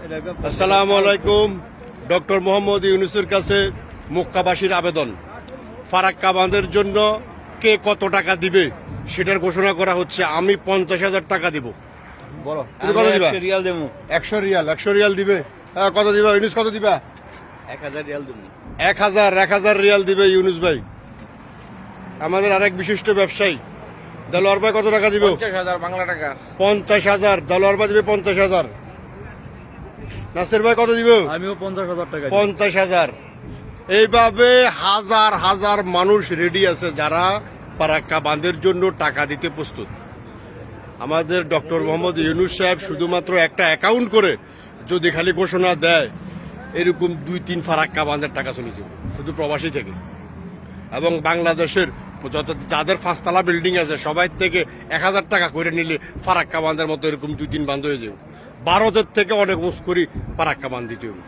আসসালামু আলাইকুম। ডক্টর মোহাম্মদ ইউনূসের কাছে মক্কাবাসীর আবেদন, ফারাক্কা বাঁধের জন্য কে কত টাকা দিবে সেটার ঘোষণা করা হচ্ছে। আমি 50,000 টাকা দিব। বলো তুমি কত দিবা? 100 রিয়াল দেবো। 100 রিয়াল দিবে। কত দিবা ইউনূস? কত দিবা? 1000 রিয়াল দেবো। 1000 রিয়াল দিবে ইউনূস ভাই। আমাদের আরেক বিশিষ্ট ব্যবসায়ী দেলোয়ার ভাই কত টাকা দিবে? 50,000 বাংলা টাকা। 50,000 দেলোয়ার ভাই দিবে। 50,000 নাসির ভাই কত দিবে? আমিও 50,000 টাকা। 50,000। এইভাবে হাজার হাজার মানুষ রেডি আছে যারা ফারাক্কা বাঁধের জন্য টাকা দিতে প্রস্তুত। আমাদের ডক্টর মোহাম্মদ ইউনূস সাহেব শুধুমাত্র একটা অ্যাকাউন্ট করে যদি খালি ঘোষণা দেয়, এরকম 2-3 ফারাক্কা বাঁধের টাকা চলে যাবে শুধু প্রবাসী থেকে। এবং বাংলাদেশের যাদের 5তলা বিল্ডিং আছে সবাই থেকে 1000 টাকা করে নিলে ফারাক্কা বাঁধের মতো এরকম 2-3 বাঁধ হয়ে যাবে। ভারতের থেকে অনেক উস করি ফারাক্কা বাঁধ দিতে হবে।